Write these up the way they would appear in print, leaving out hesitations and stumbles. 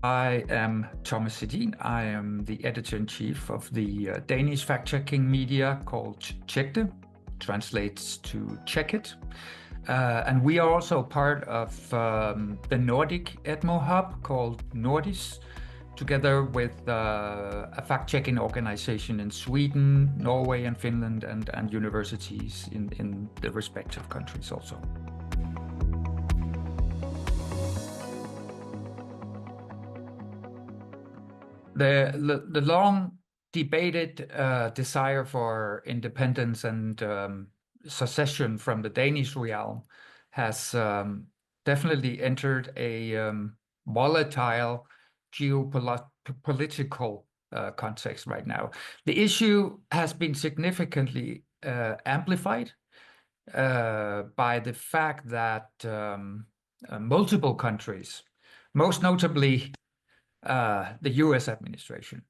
I am Thomas Hedin. I am the editor-in-chief of the Danish fact-checking media called TjekDet, translates to Check It. And we are also part of the Nordic edmo hub called NORDIS, together with a fact-checking organization in Sweden, Norway, and Finland, and universities in the respective countries also. The long debated desire for independence and secession from the Danish realm has definitely entered a volatile geopolitical context right now. The issue has been significantly amplified by the fact that multiple countries, most notably the US administration,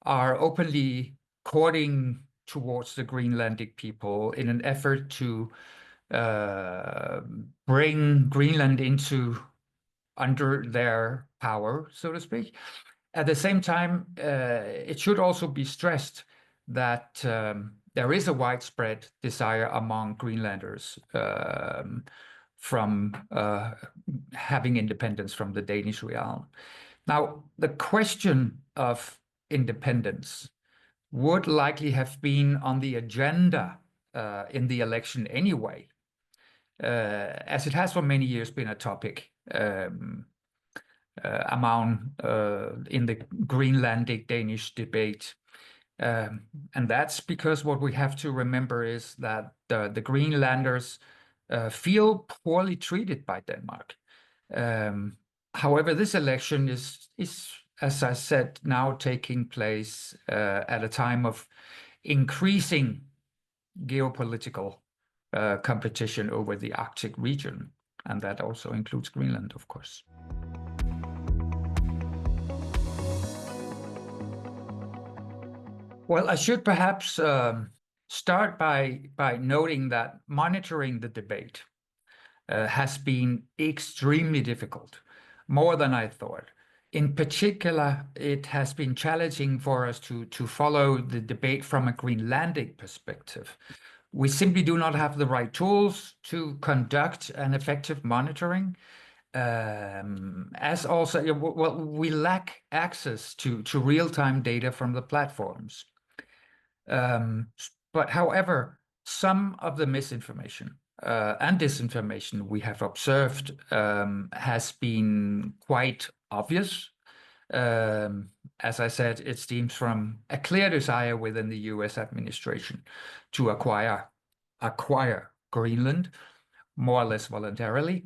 are openly courting towards the Greenlandic people in an effort to bring Greenland under their power, so to speak. At the same time, it should also be stressed that there is a widespread desire among Greenlanders from having independence from the Danish realm. Now, the question of independence would likely have been on the agenda in the election anyway, as it has for many years been a topic among in the Greenlandic Danish debate. And that's because what we have to remember is that the Greenlanders feel poorly treated by Denmark. However, this election is, as I said, now taking place at a time of increasing geopolitical competition over the Arctic region, and that also includes Greenland, of course. Well, I should perhaps start by noting that monitoring the debate has been extremely difficult, more than I thought. In particular, it has been challenging for us to follow the debate from a Greenlandic perspective. We simply do not have the right tools to conduct an effective monitoring. As also, well, we lack access to real-time data from the platforms. But however, some of the misinformation and disinformation we have observed has been quite obvious. As I said, it stems from a clear desire within the US administration to acquire Greenland, more or less voluntarily.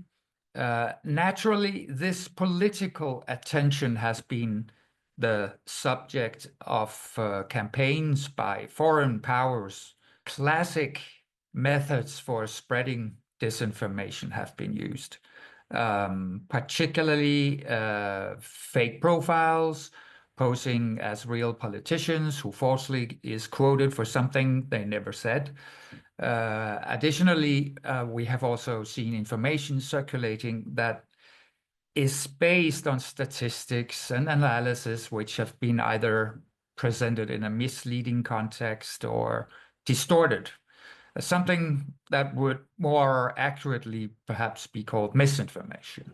Naturally, this political attention has been the subject of campaigns by foreign powers. Classic methods for spreading disinformation have been used, particularly fake profiles posing as real politicians who falsely is quoted for something they never said. Additionally, we have also seen information circulating that is based on statistics and analysis which have been either presented in a misleading context or distorted, something that would more accurately perhaps be called misinformation.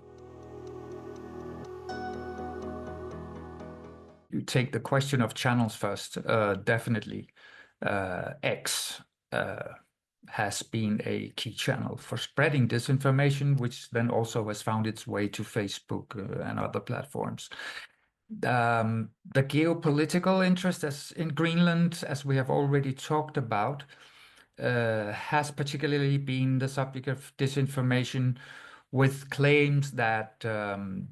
You take the question of channels first, definitely. X has been a key channel for spreading disinformation, which then also has found its way to Facebook and other platforms. The geopolitical interest in Greenland, as we have already talked about, has particularly been the subject of disinformation, with claims that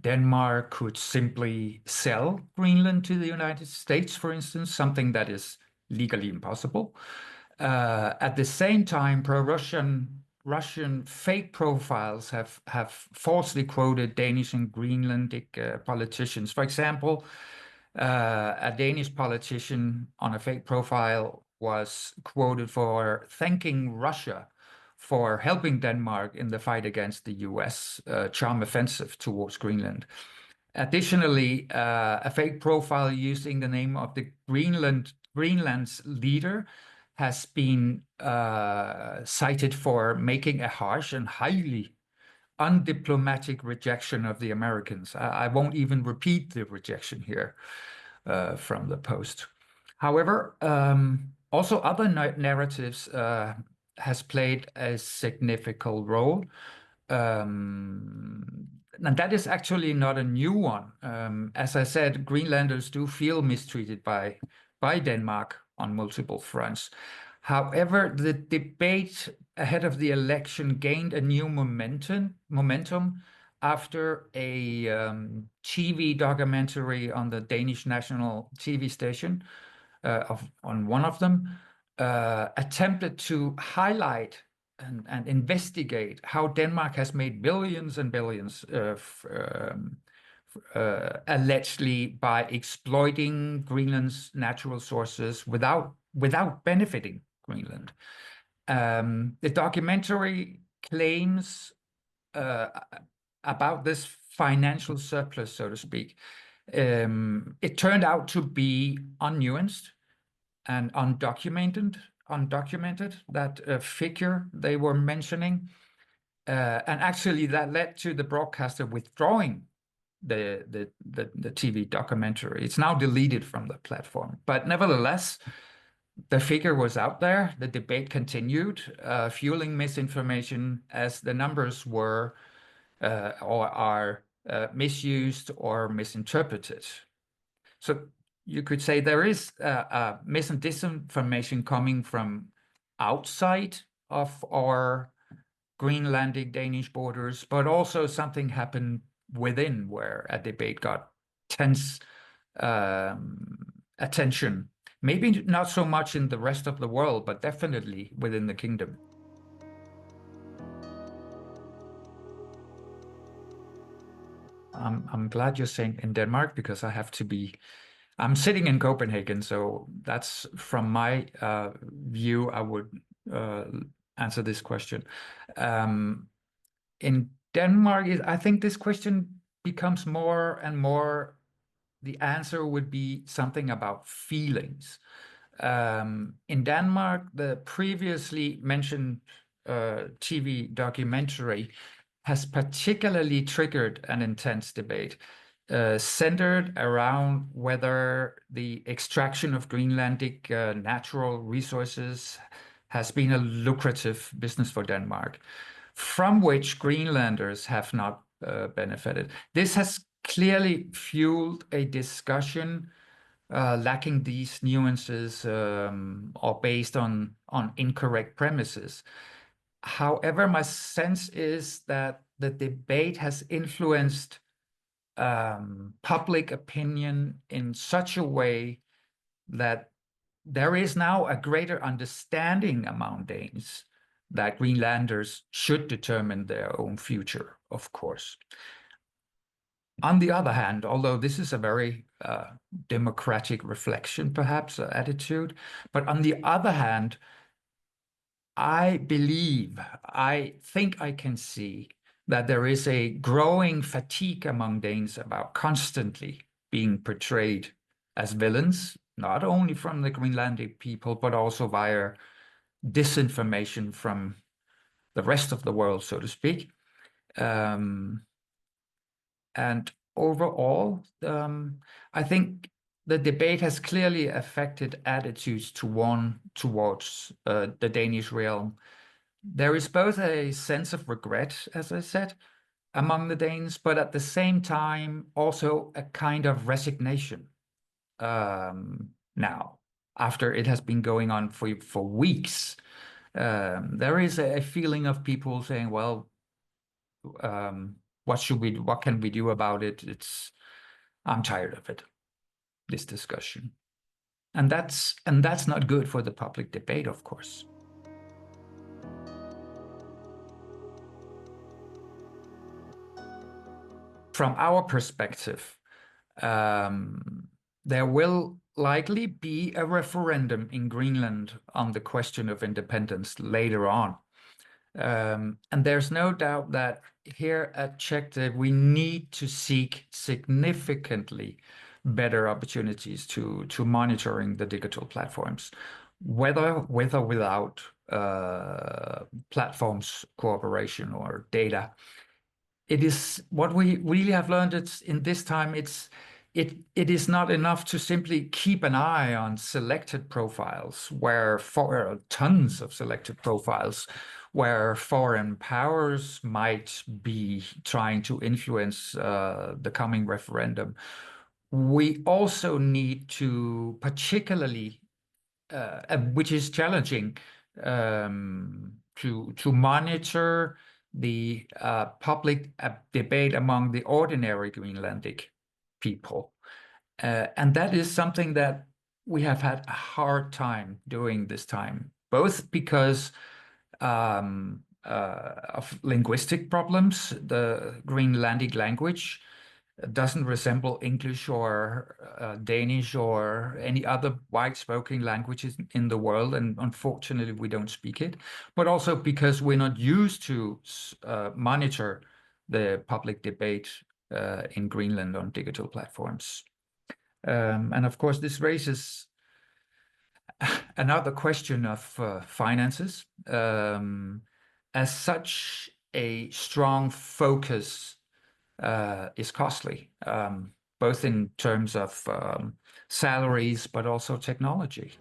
Denmark could simply sell Greenland to the United States, for instance, something that is legally impossible. At the same time, pro-Russian fake profiles have falsely quoted Danish and Greenlandic politicians. For example, a Danish politician on a fake profile was quoted for thanking Russia for helping Denmark in the fight against the US charm offensive towards Greenland. Additionally, a fake profile using the name of the Greenland's leader has been cited for making a harsh and highly undiplomatic rejection of the Americans. I won't even repeat the rejection here from the post. However, also other narratives has played a significant role. And that is actually not a new one. As I said, Greenlanders do feel mistreated by Denmark on multiple fronts. However, the debate ahead of the election gained a new momentum after a TV documentary on the Danish national TV station, on one of them, attempted to highlight and investigate how Denmark has made billions and billions allegedly by exploiting Greenland's natural sources without benefiting Greenland. The documentary claims about this financial surplus, so to speak. It turned out to be unnuanced and undocumented, that figure they were mentioning. And actually that led to the broadcaster withdrawing the TV documentary. It's now deleted from the platform. But nevertheless, the figure was out there. The debate continued, fueling misinformation as the numbers were or are misused or misinterpreted. So you could say there is mis and disinformation coming from outside of our Greenlandic Danish borders, but also something happened within where a debate got tense attention. Maybe not so much in the rest of the world, but definitely within the kingdom. I'm glad you're saying in Denmark, because I'm sitting in Copenhagen, so that's from my view, I would answer this question. In Denmark, I think this question becomes more and more, the answer would be something about feelings. In Denmark, the previously mentioned TV documentary has particularly triggered an intense debate centered around whether the extraction of Greenlandic natural resources has been a lucrative business for Denmark, from which Greenlanders have not benefited. This has clearly fueled a discussion lacking these nuances or based on incorrect premises. However, my sense is that the debate has influenced public opinion in such a way that there is now a greater understanding among Danes that Greenlanders should determine their own future, of course. On the other hand, although this is a very democratic reflection, perhaps, attitude, but on the other hand, I think I can see that there is a growing fatigue among Danes about constantly being portrayed as villains, not only from the Greenlandic people, but also via disinformation from the rest of the world, so to speak. And overall, I think the debate has clearly affected attitudes towards the Danish realm. There is both a sense of regret, as I said, among the Danes, but at the same time, also a kind of resignation now, after it has been going on for weeks. There is a feeling of people saying, well, what can we do about it? I'm tired of it, this discussion. And that's not good for the public debate, of course. From our perspective, there will likely be a referendum in Greenland on the question of independence later on. And there's no doubt that here at TjekDet, we need to seek significantly better opportunities to monitoring the digital platforms, whether with or without platforms cooperation or data. It is what we really have learned. It's in this time. It is not enough to simply keep an eye on selected profiles, where for tons of selected profiles, where foreign powers might be trying to influence the coming referendum. We also need to particularly, which is challenging, to monitor the public debate among the ordinary Greenlandic people. And that is something that we have had a hard time doing this time, both because of linguistic problems. The Greenlandic language doesn't resemble English or Danish or any other wide-spoken languages in the world, and unfortunately we don't speak it, but also because we're not used to monitor the public debate in Greenland on digital platforms. And of course, this raises another question of finances. As such, a strong focus is costly, both in terms of salaries, but also technology.